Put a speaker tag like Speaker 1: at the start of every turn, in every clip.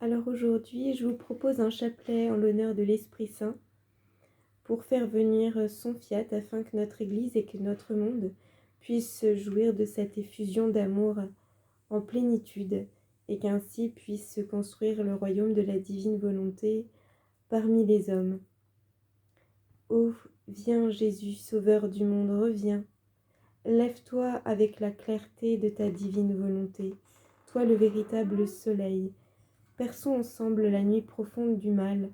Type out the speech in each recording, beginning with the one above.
Speaker 1: Alors aujourd'hui, je vous propose un chapelet en l'honneur de l'Esprit Saint pour faire venir son fiat afin que notre Église et que notre monde puissent jouir de cette effusion d'amour en plénitude et qu'ainsi puisse se construire le royaume de la divine volonté parmi les hommes. Ô viens Jésus, Sauveur du monde, reviens. Lève-toi avec la clarté de ta divine volonté, toi le véritable soleil. Perçons ensemble la nuit profonde du mal.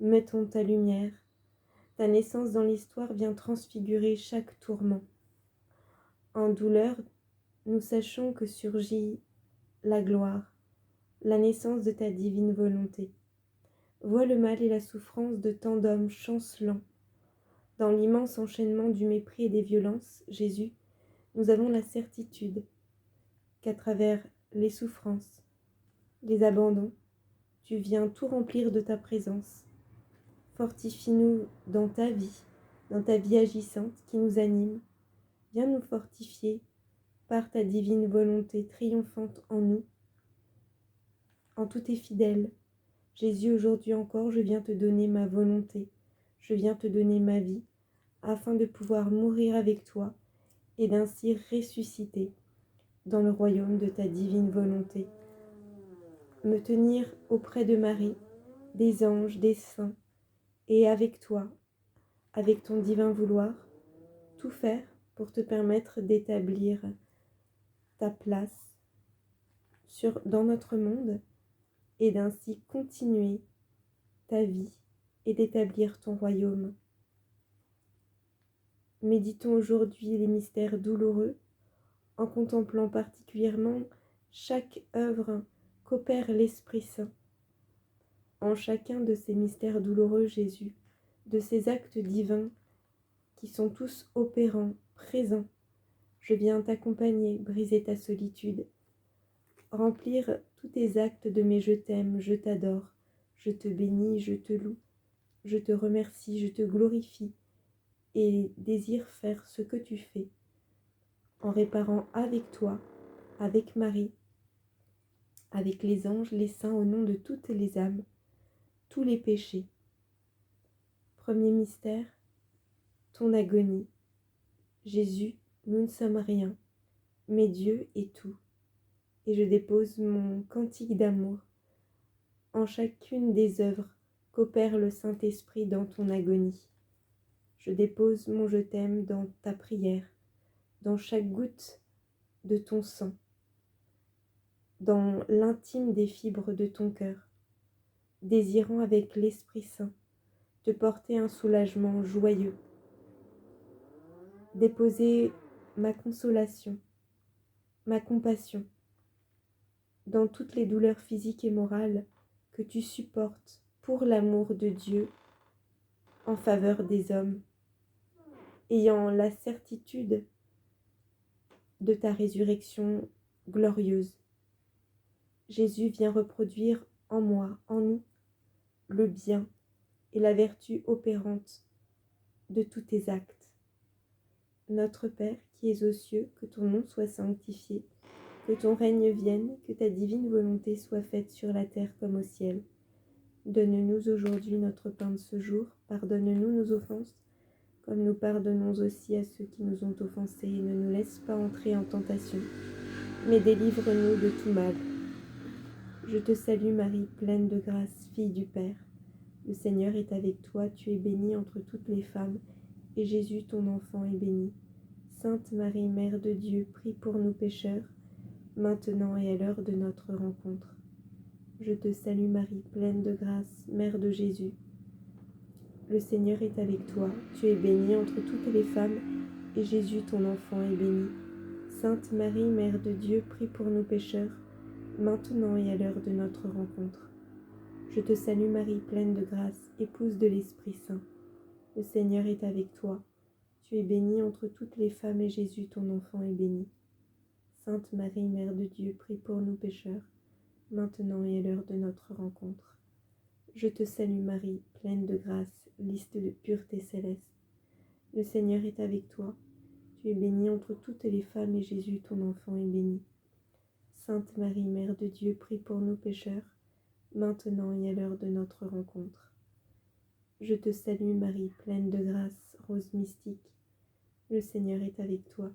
Speaker 1: Mettons ta lumière. Ta naissance dans l'histoire vient transfigurer chaque tourment. En douleur, nous sachons que surgit la gloire, la naissance de ta divine volonté. Vois le mal et la souffrance de tant d'hommes chancelants. Dans l'immense enchaînement du mépris et des violences, Jésus, nous avons la certitude qu'à travers les souffrances, les abandons, tu viens tout remplir de ta présence. Fortifie-nous dans ta vie agissante qui nous anime. Viens nous fortifier par ta divine volonté triomphante en nous. En tout est fidèle. Jésus, aujourd'hui encore, je viens te donner ma volonté. Je viens te donner ma vie, afin de pouvoir mourir avec toi et d'ainsi ressusciter dans le royaume de ta divine volonté. Me tenir auprès de Marie, des anges, des saints, et avec toi, avec ton divin vouloir, tout faire pour te permettre d'établir ta place dans notre monde et d'ainsi continuer ta vie et d'établir ton royaume. Méditons aujourd'hui les mystères douloureux en contemplant particulièrement chaque œuvre qu'opère l'Esprit Saint. En chacun de ces mystères douloureux, Jésus, de ces actes divins qui sont tous opérants, présents, je viens t'accompagner, briser ta solitude, remplir tous tes actes de mes je t'aime, je t'adore, je te bénis, je te loue, je te remercie, je te glorifie et désire faire ce que tu fais en réparant avec toi, avec Marie, avec les anges, les saints, au nom de toutes les âmes, tous les péchés. Premier mystère, ton agonie. Jésus, nous ne sommes rien, mais Dieu est tout. Et je dépose mon cantique d'amour en chacune des œuvres qu'opère le Saint-Esprit dans ton agonie. Je dépose mon je t'aime dans ta prière, dans chaque goutte de ton sang, dans l'intime des fibres de ton cœur, désirant avec l'Esprit Saint te porter un soulagement joyeux. Déposer ma consolation, ma compassion, dans toutes les douleurs physiques et morales que tu supportes pour l'amour de Dieu en faveur des hommes, ayant la certitude de ta résurrection glorieuse. Jésus vient reproduire en moi, en nous, le bien et la vertu opérante de tous tes actes. Notre Père qui es aux cieux, que ton nom soit sanctifié, que ton règne vienne, que ta divine volonté soit faite sur la terre comme au ciel. Donne-nous aujourd'hui notre pain de ce jour, pardonne-nous nos offenses, comme nous pardonnons aussi à ceux qui nous ont offensés, et ne nous laisse pas entrer en tentation, mais délivre-nous de tout mal. Je te salue Marie, pleine de grâce, fille du Père. Le Seigneur est avec toi, tu es bénie entre toutes les femmes, et Jésus, ton enfant, est béni. Sainte Marie, Mère de Dieu, prie pour nous pécheurs, maintenant et à l'heure de notre rencontre. Je te salue Marie, pleine de grâce, Mère de Jésus. Le Seigneur est avec toi, tu es bénie entre toutes les femmes, et Jésus, ton enfant, est béni. Sainte Marie, Mère de Dieu, prie pour nous pécheurs, maintenant et à l'heure de notre rencontre. Je te salue Marie, pleine de grâce, épouse de l'Esprit Saint. Le Seigneur est avec toi, tu es bénie entre toutes les femmes, et Jésus, ton enfant, est béni. Sainte Marie, Mère de Dieu, prie pour nous pécheurs, maintenant et à l'heure de notre rencontre. Je te salue Marie, pleine de grâce, épouse de l'Esprit Saint. Le Seigneur est avec toi, tu es bénie entre toutes les femmes, et Jésus, ton enfant, est béni. Sainte Marie, Mère de Dieu, prie pour nous pécheurs, maintenant et à l'heure de notre rencontre. Je te salue Marie, pleine de grâce, lys de pureté céleste. Le Seigneur est avec toi, tu es bénie entre toutes les femmes, et Jésus, ton enfant, est béni. Sainte Marie, Mère de Dieu, prie pour nous pécheurs, maintenant et à l'heure de notre rencontre. Je te salue Marie, pleine de grâce, rose mystique. Le Seigneur est avec toi.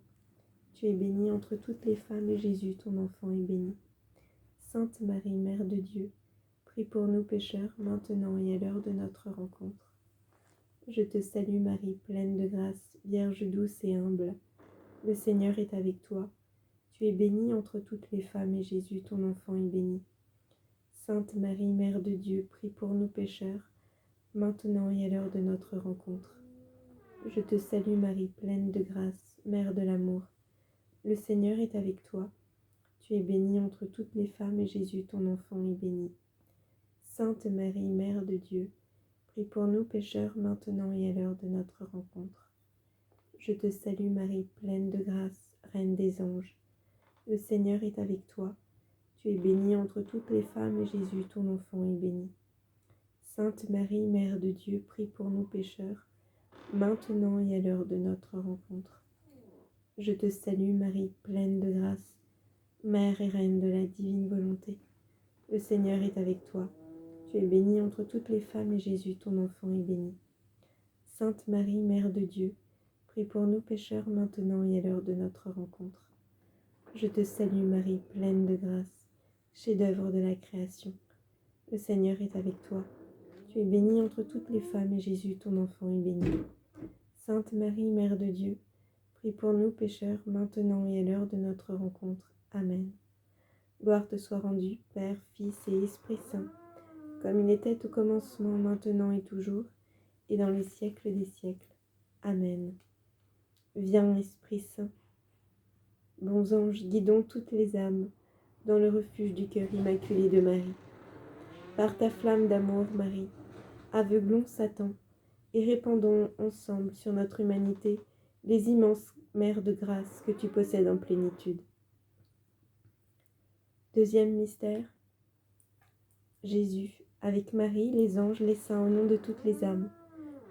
Speaker 1: Tu es bénie entre toutes les femmes et Jésus, ton enfant, est béni. Sainte Marie, Mère de Dieu, prie pour nous pécheurs, maintenant et à l'heure de notre rencontre. Je te salue Marie, pleine de grâce, Vierge douce et humble. Le Seigneur est avec toi. Tu es bénie entre toutes les femmes et Jésus, ton enfant, est béni. Sainte Marie, Mère de Dieu, prie pour nous pécheurs, maintenant et à l'heure de notre rencontre. Je te salue Marie, pleine de grâce, Mère de l'amour. Le Seigneur est avec toi. Tu es bénie entre toutes les femmes et Jésus, ton enfant, est béni. Sainte Marie, Mère de Dieu, prie pour nous pécheurs, maintenant et à l'heure de notre rencontre. Je te salue Marie, pleine de grâce, Reine des anges. Le Seigneur est avec toi. Tu es bénie entre toutes les femmes et Jésus, ton enfant, est béni. Sainte Marie, Mère de Dieu, prie pour nous pécheurs, maintenant et à l'heure de notre rencontre. Je te salue Marie, pleine de grâce, Mère et Reine de la divine volonté. Le Seigneur est avec toi. Tu es bénie entre toutes les femmes et Jésus, ton enfant, est béni. Sainte Marie, Mère de Dieu, prie pour nous pécheurs, maintenant et à l'heure de notre rencontre. Je te salue Marie, pleine de grâce, chef-d'œuvre de la création. Le Seigneur est avec toi. Tu es bénie entre toutes les femmes et Jésus, ton enfant, est béni. Sainte Marie, Mère de Dieu, prie pour nous pécheurs, maintenant et à l'heure de notre rencontre. Amen. Gloire te soit rendue, Père, Fils et Esprit Saint, comme il était au commencement, maintenant et toujours, et dans les siècles des siècles. Amen. Viens, Esprit Saint. Bons anges, guidons toutes les âmes dans le refuge du cœur immaculé de Marie. Par ta flamme d'amour, Marie, aveuglons Satan et répandons ensemble sur notre humanité les immenses mers de grâce que tu possèdes en plénitude. Deuxième mystère, Jésus, avec Marie, les anges, les saints, au nom de toutes les âmes,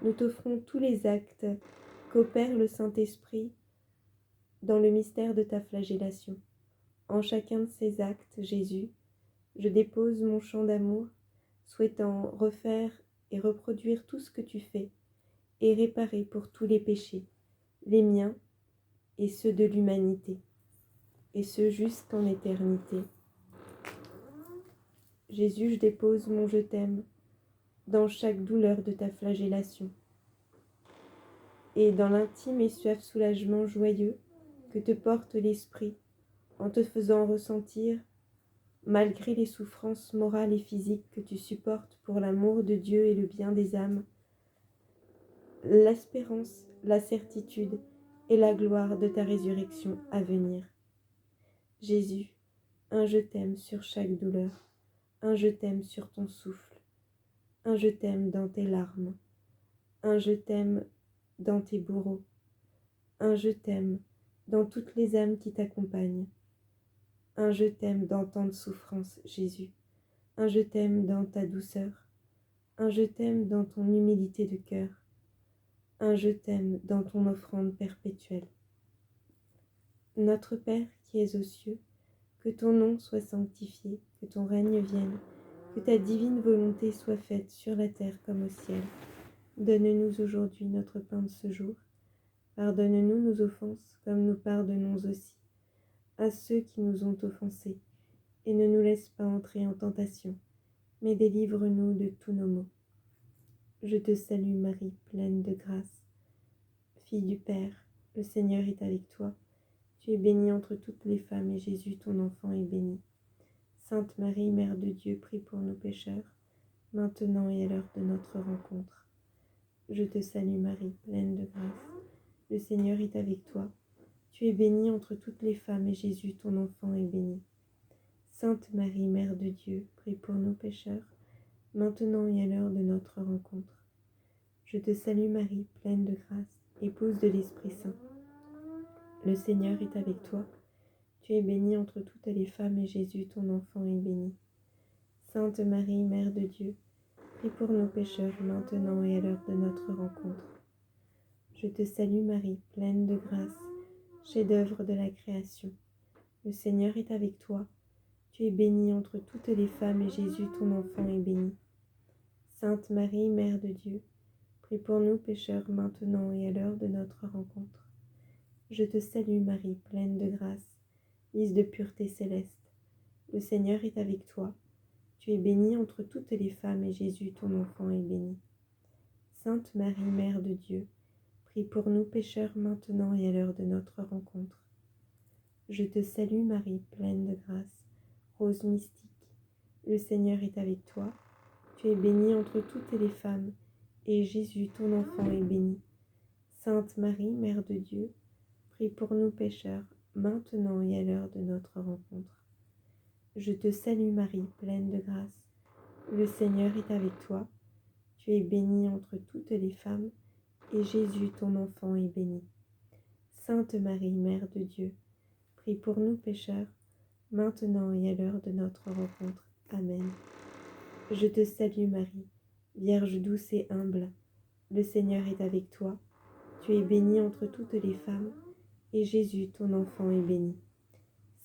Speaker 1: nous t'offrons tous les actes qu'opère le Saint-Esprit dans le mystère de ta flagellation. En chacun de ces actes, Jésus, je dépose mon chant d'amour, souhaitant refaire et reproduire tout ce que tu fais, et réparer pour tous les péchés, les miens et ceux de l'humanité, et ce jusqu'en éternité. Jésus, je dépose mon je t'aime dans chaque douleur de ta flagellation, et dans l'intime et suave soulagement joyeux que te porte l'Esprit en te faisant ressentir, malgré les souffrances morales et physiques que tu supportes pour l'amour de Dieu et le bien des âmes, l'espérance, la certitude et la gloire de ta résurrection à venir. Jésus, un je t'aime sur chaque douleur, un je t'aime sur ton souffle, un je t'aime dans tes larmes, un je t'aime dans tes bourreaux, un je t'aime dans toutes les âmes qui t'accompagnent, un je t'aime dans tant de souffrances, Jésus, un je t'aime dans ta douceur, un je t'aime dans ton humilité de cœur, un je t'aime dans ton offrande perpétuelle. Notre Père qui es aux cieux, que ton nom soit sanctifié, que ton règne vienne, que ta divine volonté soit faite sur la terre comme au ciel. Donne-nous aujourd'hui notre pain de ce jour. Pardonne-nous nos offenses, comme nous pardonnons aussi à ceux qui nous ont offensés. Et ne nous laisse pas entrer en tentation, mais délivre-nous de tous nos maux. Je te salue Marie, pleine de grâce. Fille du Père, le Seigneur est avec toi. Tu es bénie entre toutes les femmes et Jésus, ton enfant, est béni. Sainte Marie, Mère de Dieu, prie pour nous pécheurs, maintenant et à l'heure de notre rencontre. Je te salue Marie, pleine de grâce. Le Seigneur est avec toi. Tu es bénie entre toutes les femmes et Jésus, ton enfant, est béni. Sainte Marie, Mère de Dieu, prie pour nous pécheurs, maintenant et à l'heure de notre rencontre. Je te salue Marie, pleine de grâce, épouse de l'Esprit Saint. Le Seigneur est avec toi. Tu es bénie entre toutes les femmes et Jésus, ton enfant, est béni. Sainte Marie, Mère de Dieu, prie pour nos pécheurs, maintenant et à l'heure de notre rencontre. Je te salue Marie, pleine de grâce, chef-d'œuvre de la création. Le Seigneur est avec toi. Tu es bénie entre toutes les femmes et Jésus, ton enfant, est béni. Sainte Marie, Mère de Dieu, prie pour nous pécheurs maintenant et à l'heure de notre rencontre. Je te salue Marie, pleine de grâce, lys de pureté céleste. Le Seigneur est avec toi. Tu es bénie entre toutes les femmes et Jésus, ton enfant, est béni. Sainte Marie, Mère de Dieu, prie pour nous pécheurs maintenant et à l'heure de notre rencontre. Je te salue Marie, pleine de grâce, rose mystique. Le Seigneur est avec toi. Tu es bénie entre toutes les femmes, et Jésus, ton enfant, est béni. Sainte Marie, Mère de Dieu, prie pour nous pécheurs, maintenant et à l'heure de notre rencontre. Je te salue Marie, pleine de grâce. Le Seigneur est avec toi. Tu es bénie entre toutes les femmes, et Jésus, ton enfant, est béni. Sainte Marie, Mère de Dieu, prie pour nous pécheurs, maintenant et à l'heure de notre rencontre. Amen. Je te salue Marie, Vierge douce et humble. Le Seigneur est avec toi. Tu es bénie entre toutes les femmes, et Jésus, ton enfant, est béni.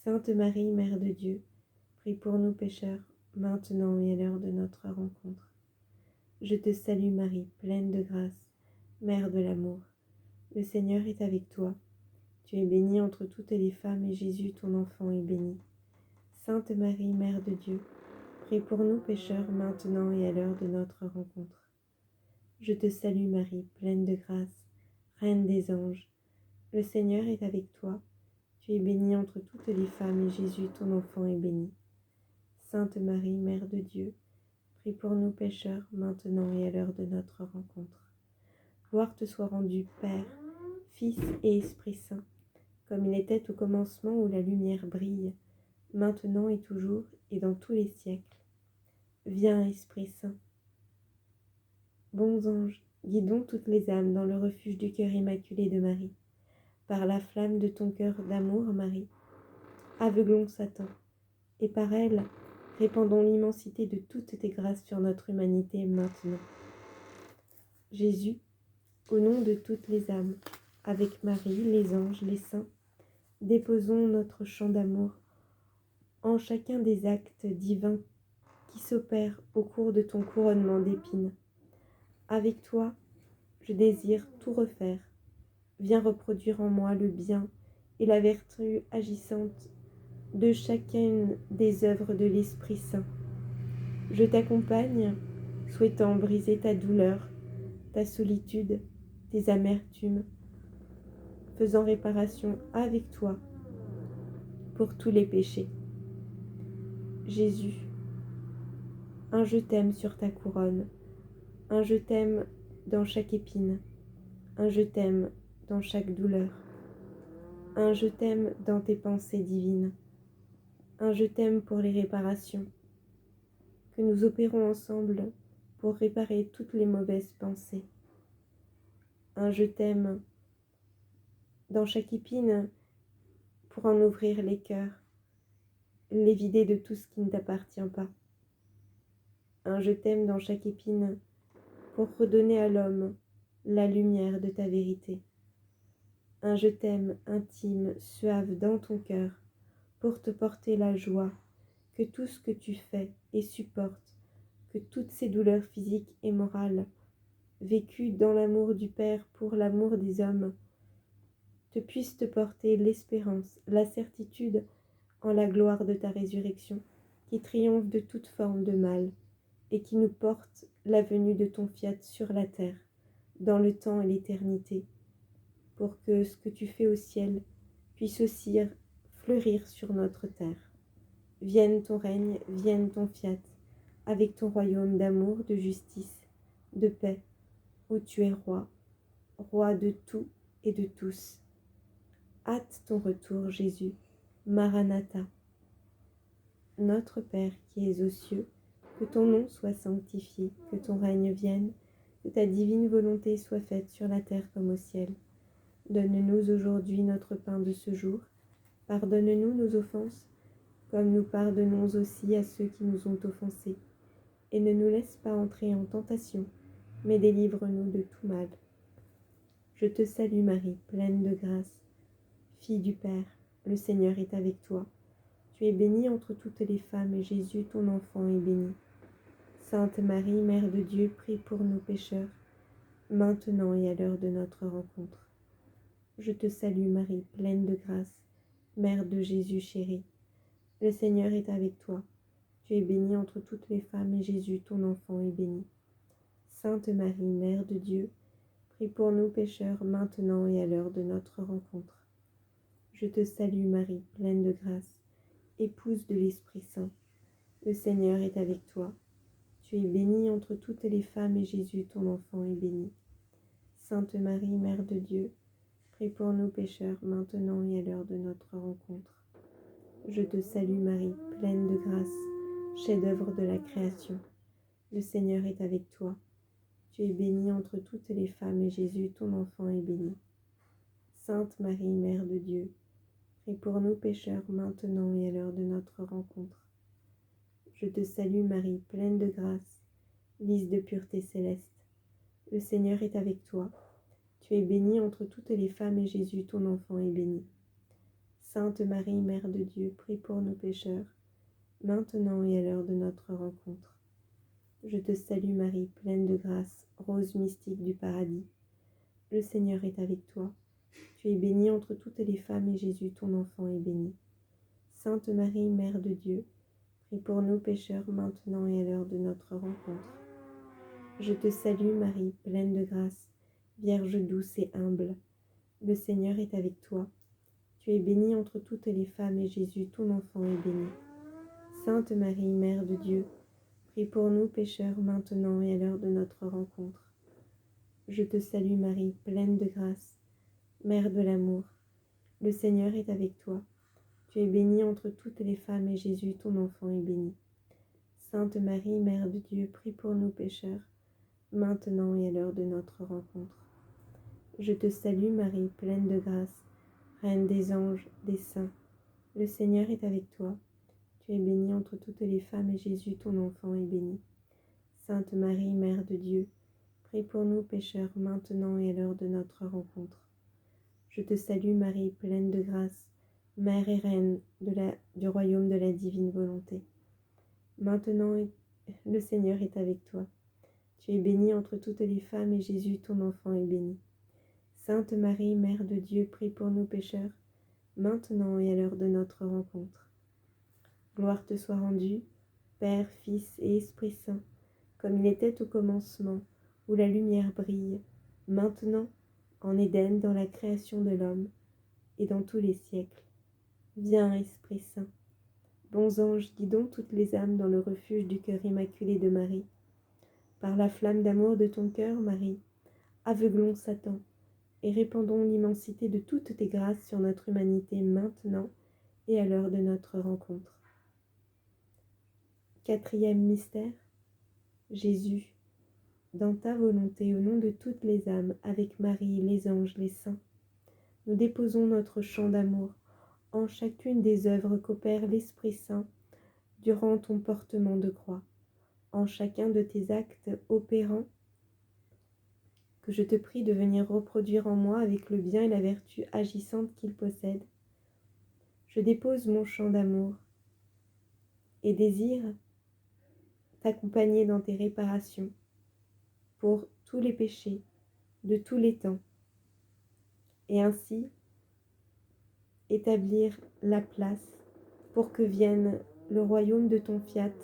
Speaker 1: Sainte Marie, Mère de Dieu, prie pour nous pécheurs, maintenant et à l'heure de notre rencontre. Je te salue Marie, pleine de grâce, Mère de l'amour. Le Seigneur est avec toi. Tu es bénie entre toutes les femmes, et Jésus, ton enfant, est béni. Sainte Marie, Mère de Dieu, prie pour nous pécheurs, maintenant et à l'heure de notre rencontre. Je te salue Marie, pleine de grâce, Reine des anges. Le Seigneur est avec toi. Tu es bénie entre toutes les femmes, et Jésus, ton enfant, est béni. Sainte Marie, Mère de Dieu, prie pour nous pécheurs, maintenant et à l'heure de notre rencontre. Gloire te soit rendue, Père, Fils et Esprit Saint, comme il était au commencement où la lumière brille, maintenant et toujours et dans tous les siècles. Viens, Esprit Saint. Bons anges, guidons toutes les âmes dans le refuge du cœur immaculé de Marie. Par la flamme de ton cœur d'amour, Marie, aveuglons Satan, et par elle, répandons l'immensité de toutes tes grâces sur notre humanité maintenant. Jésus, au nom de toutes les âmes, avec Marie, les anges, les saints, déposons notre chant d'amour en chacun des actes divins qui s'opèrent au cours de ton couronnement d'épines. Avec toi, je désire tout refaire. Viens reproduire en moi le bien et la vertu agissante de chacune des œuvres de l'Esprit Saint. Je t'accompagne, souhaitant briser ta douleur, ta solitude, tes amertumes, faisant réparation avec toi pour tous les péchés. Jésus, un je t'aime sur ta couronne, un je t'aime dans chaque épine, un je t'aime dans chaque douleur, un je t'aime dans tes pensées divines, un je t'aime pour les réparations que nous opérons ensemble pour réparer toutes les mauvaises pensées, un je t'aime dans chaque épine pour en ouvrir les cœurs, les vider de tout ce qui ne t'appartient pas, un je t'aime dans chaque épine pour redonner à l'homme la lumière de ta vérité, un je t'aime intime, suave dans ton cœur, pour te porter la joie que tout ce que tu fais et supportes, que toutes ces douleurs physiques et morales, vécues dans l'amour du Père pour l'amour des hommes, te puissent te porter l'espérance, la certitude en la gloire de ta résurrection, qui triomphe de toute forme de mal, et qui nous porte la venue de ton fiat sur la terre, dans le temps et l'éternité, pour que ce que tu fais au ciel puisse aussi fleurir sur notre terre. Vienne ton règne, vienne ton fiat, avec ton royaume d'amour, de justice, de paix, où tu es roi, roi de tout et de tous. Hâte ton retour, Jésus. Maranatha. Notre Père qui es aux cieux, que ton nom soit sanctifié, que ton règne vienne, que ta divine volonté soit faite sur la terre comme au ciel. Donne-nous aujourd'hui notre pain de ce jour. Pardonne-nous nos offenses, comme nous pardonnons aussi à ceux qui nous ont offensés. Et ne nous laisse pas entrer en tentation, mais délivre-nous de tout mal. Je te salue Marie, pleine de grâce. Fille du Père, le Seigneur est avec toi. Tu es bénie entre toutes les femmes, et Jésus, ton enfant, est béni. Sainte Marie, Mère de Dieu, prie pour nous pécheurs, maintenant et à l'heure de notre rencontre. Je te salue Marie, pleine de grâce, Mère de Jésus chéri. Le Seigneur est avec toi. Tu es bénie entre toutes les femmes, et Jésus, ton enfant, est béni. Sainte Marie, Mère de Dieu, prie pour nous pécheurs, maintenant et à l'heure de notre rencontre. Je te salue Marie, pleine de grâce, épouse de l'Esprit Saint. Le Seigneur est avec toi. Tu es bénie entre toutes les femmes, et Jésus, ton enfant, est béni. Sainte Marie, Mère de Dieu, prie pour nous pécheurs, maintenant et à l'heure de notre rencontre. Je te salue Marie, pleine de grâce, chef-d'œuvre de la création. Le Seigneur est avec toi. Tu es bénie entre toutes les femmes, et Jésus, ton enfant, est béni. Sainte Marie, Mère de Dieu, prie pour nous pécheurs, maintenant et à l'heure de notre rencontre. Je te salue Marie, pleine de grâce, lys de pureté céleste. Le Seigneur est avec toi. Tu es bénie entre toutes les femmes, et Jésus, ton enfant, est béni. Sainte Marie, Mère de Dieu, prie pour nous pécheurs, maintenant et à l'heure de notre rencontre. Je te salue Marie, pleine de grâce, rose mystique du paradis. Le Seigneur est avec toi. Tu es bénie entre toutes les femmes, et Jésus, ton enfant, est béni. Sainte Marie, Mère de Dieu, prie pour nous pécheurs, maintenant et à l'heure de notre rencontre. Je te salue Marie, pleine de grâce, Vierge douce et humble. Le Seigneur est avec toi. Tu es bénie entre toutes les femmes, et Jésus, ton enfant, est béni. Sainte Marie, Mère de Dieu, prie pour nous pécheurs, maintenant et à l'heure de notre rencontre. Je te salue Marie, pleine de grâce, Mère de l'amour. Le Seigneur est avec toi. Tu es bénie entre toutes les femmes, et Jésus, ton enfant, est béni. Sainte Marie, Mère de Dieu, prie pour nous pécheurs, maintenant et à l'heure de notre rencontre. Je te salue Marie, pleine de grâce, Reine des anges, des saints. Le Seigneur est avec toi. Tu es bénie entre toutes les femmes, et Jésus, ton enfant, est béni. Sainte Marie, Mère de Dieu, prie pour nous pécheurs, maintenant et à l'heure de notre rencontre. Je te salue Marie, pleine de grâce, Mère et Reine du royaume de la divine volonté. Maintenant, le Seigneur est avec toi. Tu es bénie entre toutes les femmes, et Jésus, ton enfant, est béni. Sainte Marie, Mère de Dieu, prie pour nous pécheurs, maintenant et à l'heure de notre rencontre. Gloire te soit rendue, Père, Fils et Esprit Saint, comme il était au commencement, où la lumière brille, maintenant, en Éden, dans la création de l'homme, et dans tous les siècles. Viens, Esprit Saint. Bons anges, guidons toutes les âmes dans le refuge du cœur immaculé de Marie. Par la flamme d'amour de ton cœur, Marie, aveuglons Satan, et répandons l'immensité de toutes tes grâces sur notre humanité maintenant et à l'heure de notre rencontre. Quatrième mystère, Jésus, dans ta volonté, au nom de toutes les âmes, avec Marie, les anges, les saints, nous déposons notre chant d'amour en chacune des œuvres qu'opère l'Esprit Saint durant ton portement de croix, en chacun de tes actes opérants, que je te prie de venir reproduire en moi avec le bien et la vertu agissante qu'il possède. Je dépose mon chant d'amour et désire t'accompagner dans tes réparations pour tous les péchés de tous les temps, et ainsi établir la place pour que vienne le royaume de ton fiat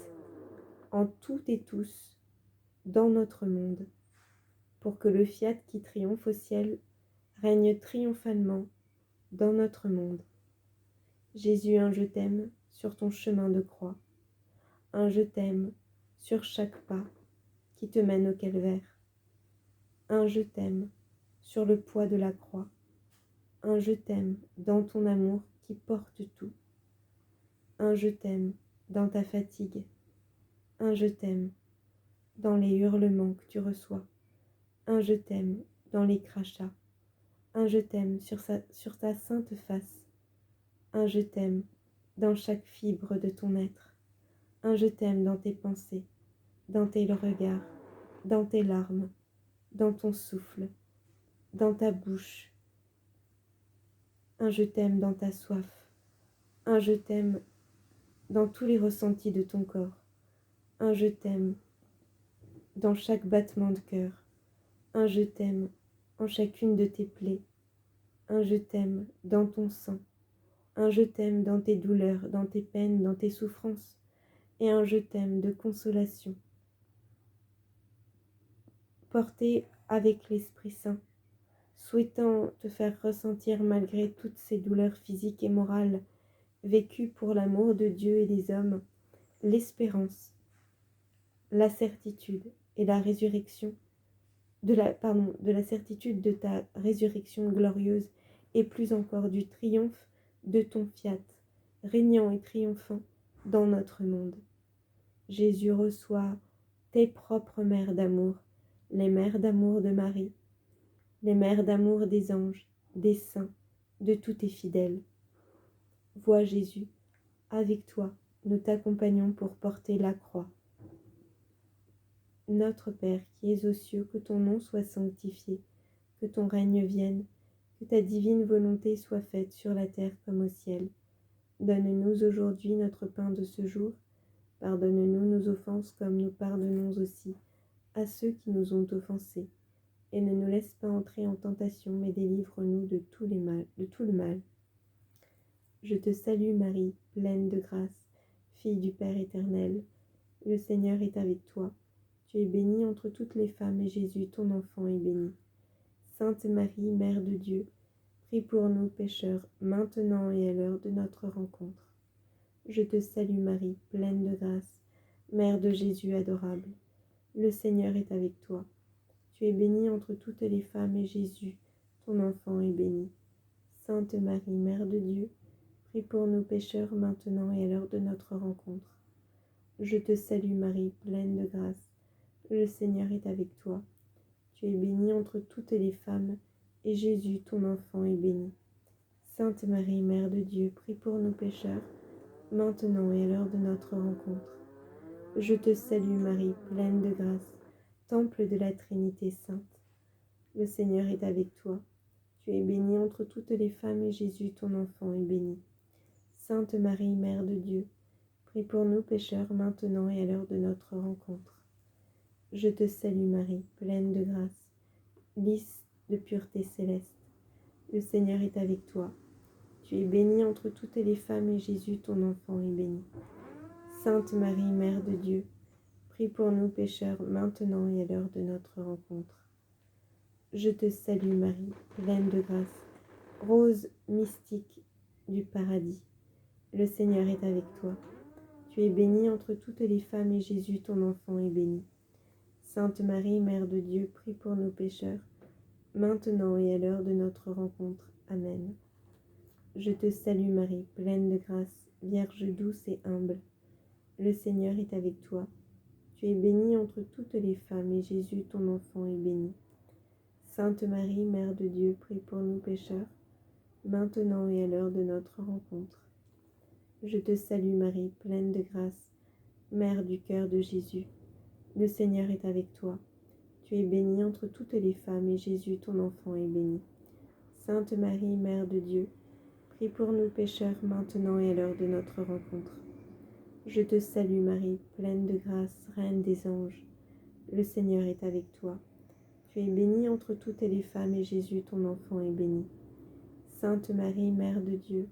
Speaker 1: en toutes et tous dans notre monde, pour que le fiat qui triomphe au ciel règne triomphalement dans notre monde. Jésus, un je t'aime sur ton chemin de croix, un je t'aime sur chaque pas qui te mène au calvaire, un je t'aime sur le poids de la croix, un je t'aime dans ton amour qui porte tout, un je t'aime dans ta fatigue, un je t'aime dans les hurlements que tu reçois, un je t'aime dans les crachats, un je t'aime sur ta sainte face, un je t'aime dans chaque fibre de ton être, un je t'aime dans tes pensées, dans tes regards, dans tes larmes, dans ton souffle, dans ta bouche, un je t'aime dans ta soif, un je t'aime dans tous les ressentis de ton corps, un je t'aime dans chaque battement de cœur, un je t'aime en chacune de tes plaies, un je t'aime dans ton sang, un je t'aime dans tes douleurs, dans tes peines, dans tes souffrances, et un je t'aime de consolation, porté avec l'Esprit Saint, souhaitant te faire ressentir malgré toutes ces douleurs physiques et morales, vécues pour l'amour de Dieu et des hommes, l'espérance, la certitude et la résurrection, de la certitude de ta résurrection glorieuse, et plus encore du triomphe de ton fiat, régnant et triomphant dans notre monde. Jésus, reçoit tes propres mères d'amour, les mères d'amour de Marie, les mères d'amour des anges, des saints, de tous tes fidèles. Vois Jésus, avec toi, nous t'accompagnons pour porter la croix. Notre Père qui es aux cieux, que ton nom soit sanctifié, que ton règne vienne, que ta divine volonté soit faite sur la terre comme au ciel. Donne-nous aujourd'hui notre pain de ce jour. Pardonne-nous nos offenses comme nous pardonnons aussi à ceux qui nous ont offensés. Et ne nous laisse pas entrer en tentation, mais délivre-nous de tout le mal. Je te salue Marie, pleine de grâce, fille du Père éternel. Le Seigneur est avec toi. Tu es bénie entre toutes les femmes, et Jésus, ton enfant, est béni. Sainte Marie, Mère de Dieu, prie pour nous pécheurs, maintenant et à l'heure de notre rencontre. Je te salue Marie, pleine de grâce, Mère de Jésus adorable. Le Seigneur est avec toi. Tu es bénie entre toutes les femmes, et Jésus, ton enfant, est béni. Sainte Marie, Mère de Dieu, prie pour nous pécheurs, maintenant et à l'heure de notre rencontre. Je te salue Marie, pleine de grâce. Le Seigneur est avec toi. Tu es bénie entre toutes les femmes, et Jésus, ton enfant, est béni. Sainte Marie, Mère de Dieu, prie pour nous pécheurs, maintenant et à l'heure de notre rencontre. Je te salue Marie, pleine de grâce, temple de la Trinité sainte. Le Seigneur est avec toi. Tu es bénie entre toutes les femmes, et Jésus, ton enfant, est béni. Sainte Marie, Mère de Dieu, prie pour nous pécheurs, maintenant et à l'heure de notre rencontre. Je te salue Marie, pleine de grâce, lys de pureté céleste. Le Seigneur est avec toi. Tu es bénie entre toutes les femmes, et Jésus, ton enfant, est béni. Sainte Marie, Mère de Dieu, prie pour nous pécheurs, maintenant et à l'heure de notre rencontre. Je te salue Marie, pleine de grâce, rose mystique du paradis. Le Seigneur est avec toi. Tu es bénie entre toutes les femmes, et Jésus, ton enfant, est béni. Sainte Marie, Mère de Dieu, prie pour nous pécheurs, maintenant et à l'heure de notre rencontre. Amen. Je te salue Marie, pleine de grâce, Vierge douce et humble. Le Seigneur est avec toi. Tu es bénie entre toutes les femmes, et Jésus, ton enfant, est béni. Sainte Marie, Mère de Dieu, prie pour nous pécheurs, maintenant et à l'heure de notre rencontre. Je te salue Marie, pleine de grâce, Mère du cœur de Jésus. Le Seigneur est avec toi. Tu es bénie entre toutes les femmes, et Jésus, ton enfant, est béni. Sainte Marie, Mère de Dieu, prie pour nous pécheurs, maintenant et à l'heure de notre rencontre. Je te salue Marie, pleine de grâce, Reine des anges. Le Seigneur est avec toi. Tu es bénie entre toutes les femmes, et Jésus, ton enfant, est béni. Sainte Marie, Mère de Dieu,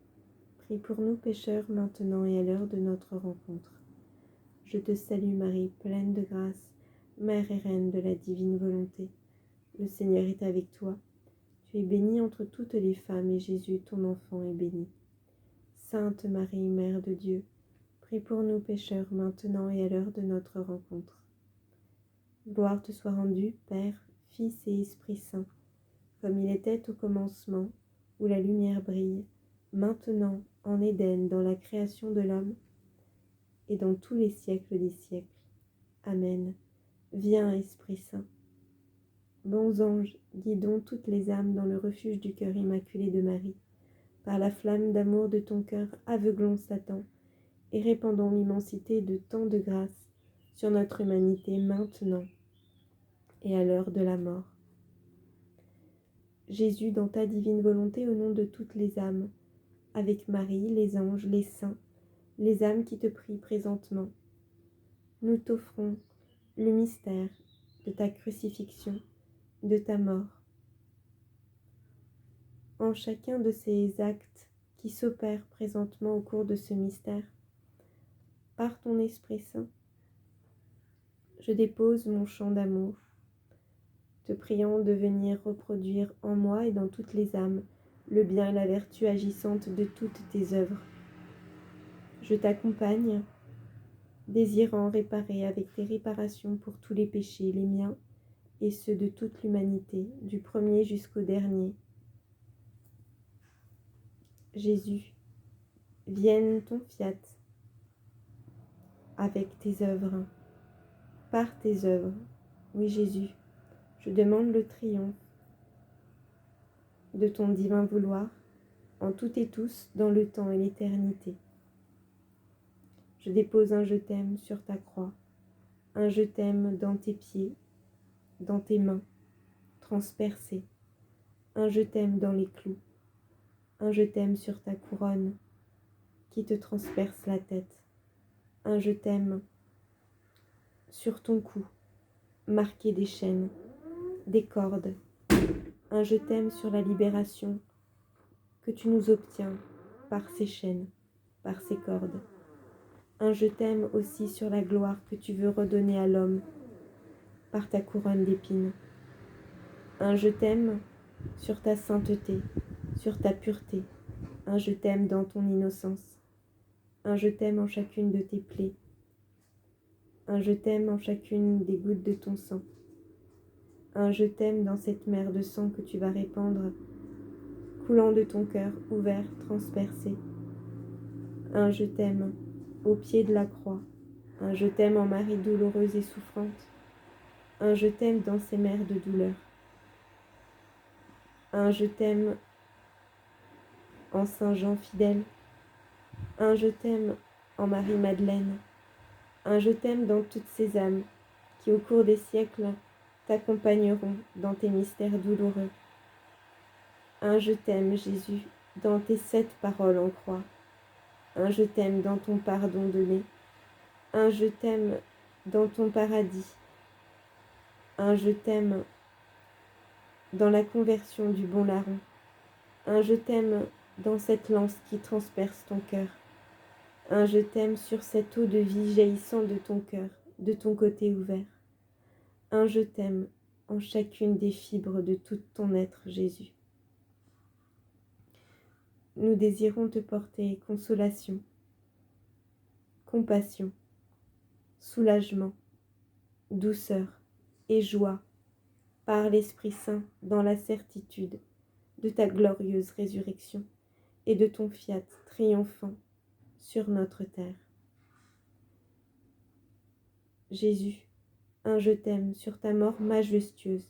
Speaker 1: prie pour nous pécheurs, maintenant et à l'heure de notre rencontre. Je te salue Marie, pleine de grâce, Mère et Reine de la divine volonté. Le Seigneur est avec toi. Tu es bénie entre toutes les femmes, et Jésus, ton enfant, est béni. Sainte Marie, Mère de Dieu, prie pour nous pécheurs, maintenant et à l'heure de notre rencontre. Gloire te soit rendue, Père, Fils et Esprit Saint, comme il était au commencement, où la lumière brille, maintenant en Éden, dans la création de l'homme, et dans tous les siècles des siècles. Amen. Viens, Esprit Saint. Bons anges, guidons toutes les âmes dans le refuge du cœur immaculé de Marie. Par la flamme d'amour de ton cœur, aveuglons Satan, et répandons l'immensité de tant de grâce sur notre humanité maintenant et à l'heure de la mort. Jésus, dans ta divine volonté, au nom de toutes les âmes, avec Marie, les anges, les saints, les âmes qui te prient présentement, nous t'offrons le mystère de ta crucifixion, de ta mort. En chacun de ces actes qui s'opèrent présentement au cours de ce mystère, par ton Esprit Saint, je dépose mon chant d'amour, te priant de venir reproduire en moi et dans toutes les âmes le bien et la vertu agissante de toutes tes œuvres. Je t'accompagne, désirant réparer avec tes réparations pour tous les péchés, les miens et ceux de toute l'humanité, du premier jusqu'au dernier. Jésus, vienne ton fiat avec tes œuvres, par tes œuvres. Oui, Jésus, je demande le triomphe de ton divin vouloir en tout et tous dans le temps et l'éternité. Je dépose un je t'aime sur ta croix, un je t'aime dans tes pieds, dans tes mains, transpercées, un je t'aime dans les clous, un je t'aime sur ta couronne qui te transperce la tête, un je t'aime sur ton cou, marqué des chaînes, des cordes, un je t'aime sur la libération que tu nous obtiens par ces chaînes, par ces cordes. Un je t'aime aussi sur la gloire que tu veux redonner à l'homme par ta couronne d'épines. Un je t'aime sur ta sainteté, sur ta pureté. Un je t'aime dans ton innocence. Un je t'aime en chacune de tes plaies. Un je t'aime en chacune des gouttes de ton sang. Un je t'aime dans cette mer de sang que tu vas répandre, coulant de ton cœur ouvert, transpercé. Un je t'aime au pied de la croix. Un je t'aime en Marie douloureuse et souffrante. Un je t'aime dans ces mers de douleur. Un je t'aime en Saint Jean fidèle. Un je t'aime en Marie-Madeleine. Un je t'aime dans toutes ces âmes qui au cours des siècles t'accompagneront dans tes mystères douloureux. Un je t'aime, Jésus, dans tes 7 paroles en croix. Un je t'aime dans ton pardon donné. Un je t'aime dans ton paradis. Un je t'aime dans la conversion du bon larron. Un je t'aime dans cette lance qui transperce ton cœur. Un je t'aime sur cette eau de vie jaillissant de ton cœur, de ton côté ouvert. Un je t'aime en chacune des fibres de tout ton être, Jésus. Nous désirons te porter consolation, compassion, soulagement, douceur et joie par l'Esprit Saint dans la certitude de ta glorieuse résurrection et de ton fiat triomphant sur notre terre. Jésus, un je t'aime sur ta mort majestueuse,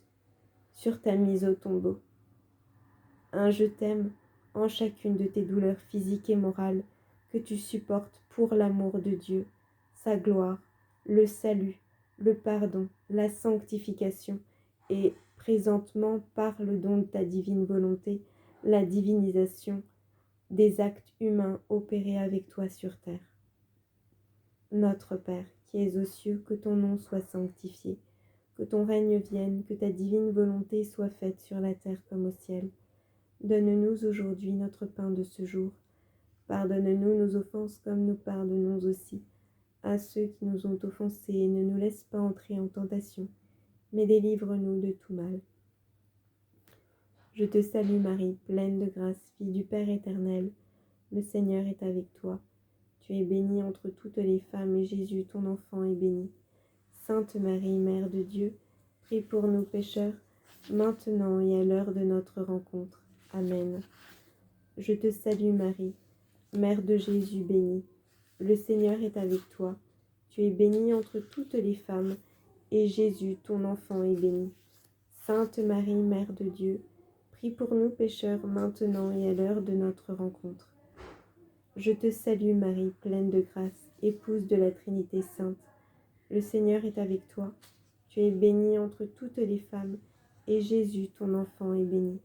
Speaker 1: sur ta mise au tombeau. Un je t'aime en chacune de tes douleurs physiques et morales que tu supportes pour l'amour de Dieu, sa gloire, le salut, le pardon, la sanctification et, présentement, par le don de ta divine volonté, la divinisation des actes humains opérés avec toi sur terre. Notre Père, qui es aux cieux, que ton nom soit sanctifié, que ton règne vienne, que ta divine volonté soit faite sur la terre comme au ciel. Donne-nous aujourd'hui notre pain de ce jour. Pardonne-nous nos offenses comme nous pardonnons aussi à ceux qui nous ont offensés, et ne nous laisse pas entrer en tentation, mais délivre-nous de tout mal. Je te salue Marie, pleine de grâce, fille du Père éternel. Le Seigneur est avec toi. Tu es bénie entre toutes les femmes, et Jésus, ton enfant, est béni. Sainte Marie, Mère de Dieu, prie pour nous pécheurs, maintenant et à l'heure de notre rencontre. Amen. Je te salue Marie, Mère de Jésus béni. Le Seigneur est avec toi. Tu es bénie entre toutes les femmes, et Jésus, ton enfant, est béni. Sainte Marie, Mère de Dieu, prie pour nous pécheurs, maintenant et à l'heure de notre rencontre. Je te salue Marie, pleine de grâce, épouse de la Trinité sainte. Le Seigneur est avec toi. Tu es bénie entre toutes les femmes, et Jésus, ton enfant, est béni.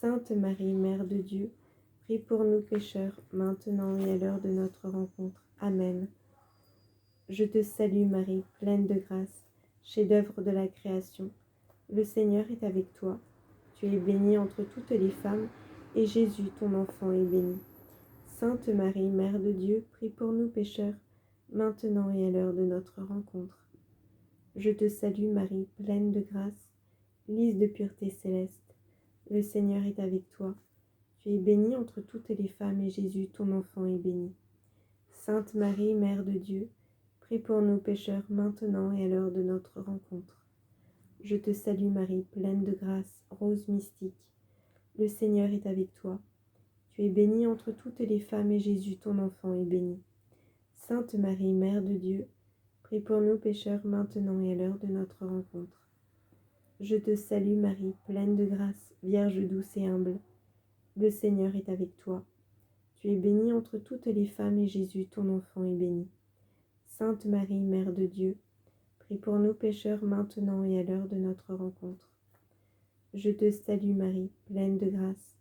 Speaker 1: Sainte Marie, Mère de Dieu, prie pour nous pécheurs, maintenant et à l'heure de notre rencontre. Amen. Je te salue Marie, pleine de grâce, chef-d'œuvre de la création. Le Seigneur est avec toi. Tu es bénie entre toutes les femmes, et Jésus, ton enfant, est béni. Sainte Marie, Mère de Dieu, prie pour nous pécheurs, maintenant et à l'heure de notre rencontre. Je te salue Marie, pleine de grâce, lys de pureté céleste. Le Seigneur est avec toi. Tu es bénie entre toutes les femmes, et Jésus, ton enfant, est béni. Sainte Marie, Mère de Dieu, prie pour nous pécheurs, maintenant et à l'heure de notre rencontre. Je te salue Marie, pleine de grâce, rose mystique. Le Seigneur est avec toi. Tu es bénie entre toutes les femmes, et Jésus, ton enfant, est béni. Sainte Marie, Mère de Dieu, prie pour nous pécheurs, maintenant et à l'heure de notre rencontre. Je te salue Marie, pleine de grâce, Vierge douce et humble. Le Seigneur est avec toi. Tu es bénie entre toutes les femmes, et Jésus, ton enfant, est béni. Sainte Marie, Mère de Dieu, prie pour nous pécheurs, maintenant et à l'heure de notre rencontre. Je te salue Marie, pleine de grâce,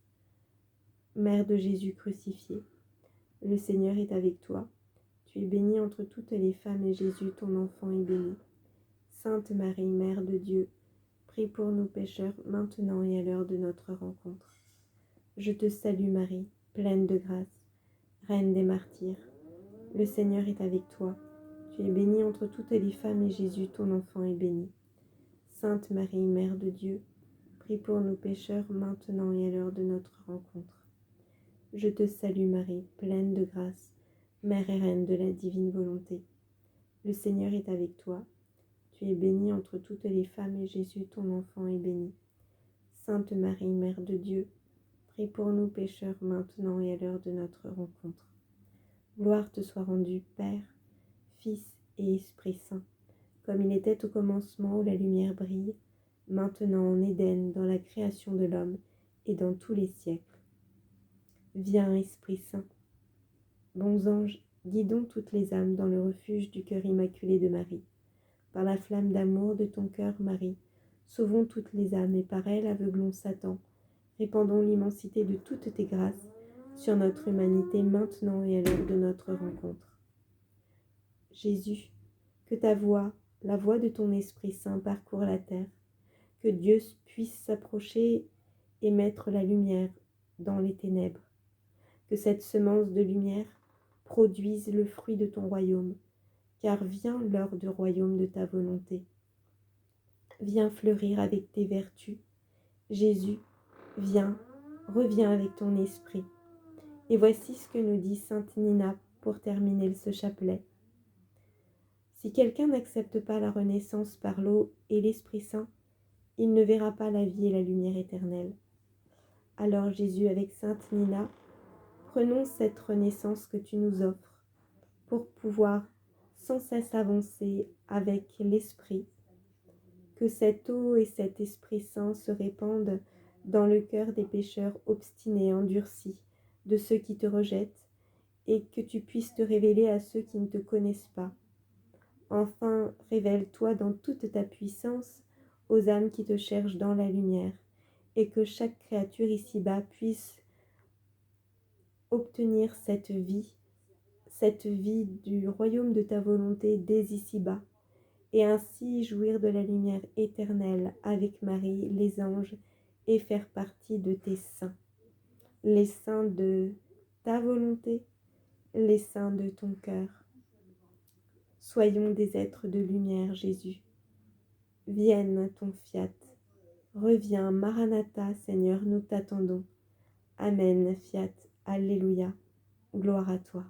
Speaker 1: Mère de Jésus crucifié. Le Seigneur est avec toi. Tu es bénie entre toutes les femmes, et Jésus, ton enfant, est béni. Sainte Marie, Mère de Dieu, prie pour nous pécheurs, maintenant et à l'heure de notre rencontre. Je te salue Marie, pleine de grâce, Reine des martyrs. Le Seigneur est avec toi. Tu es bénie entre toutes les femmes, et Jésus, ton enfant, est béni. Sainte Marie, Mère de Dieu, prie pour nous pécheurs, maintenant et à l'heure de notre rencontre. Je te salue Marie, pleine de grâce, Mère et Reine de la divine volonté. Le Seigneur est avec toi. Tu es bénie entre toutes les femmes, et Jésus, ton enfant, est béni. Sainte Marie, Mère de Dieu, prie pour nous pécheurs, maintenant et à l'heure de notre rencontre. Gloire te soit rendue, Père, Fils et Esprit Saint, comme il était au commencement où la lumière brille, maintenant en Éden, dans la création de l'homme et dans tous les siècles. Viens, Esprit Saint. Bons anges, guidons toutes les âmes dans le refuge du cœur immaculé de Marie. Par la flamme d'amour de ton cœur, Marie, sauvons toutes les âmes, et par elles aveuglons Satan. Répandons l'immensité de toutes tes grâces sur notre humanité, maintenant et à l'heure de notre rencontre. Jésus, que ta voix, la voix de ton Esprit Saint, parcourt la terre, que Dieu puisse s'approcher et mettre la lumière dans les ténèbres, que cette semence de lumière produise le fruit de ton royaume, car vient l'heure du royaume de ta volonté. Viens fleurir avec tes vertus. Jésus, viens, reviens avec ton esprit. Et voici ce que nous dit sainte Nina pour terminer ce chapelet. Si quelqu'un n'accepte pas la renaissance par l'eau et l'Esprit Saint, il ne verra pas la vie et la lumière éternelle. Alors Jésus, avec sainte Nina, prenons cette renaissance que tu nous offres pour pouvoir sans cesse avancer avec l'Esprit, que cette eau et cet Esprit Saint se répandent dans le cœur des pécheurs obstinés, endurcis, de ceux qui te rejettent, et que tu puisses te révéler à ceux qui ne te connaissent pas. Enfin, révèle-toi dans toute ta puissance aux âmes qui te cherchent dans la lumière, et que chaque créature ici-bas puisse obtenir cette vie du royaume de ta volonté dès ici-bas, et ainsi jouir de la lumière éternelle avec Marie, les anges, et faire partie de tes saints, les saints de ta volonté, les saints de ton cœur. Soyons des êtres de lumière, Jésus. Vienne ton fiat. Reviens, Maranatha, Seigneur, nous t'attendons. Amen, fiat, Alléluia. Gloire à toi.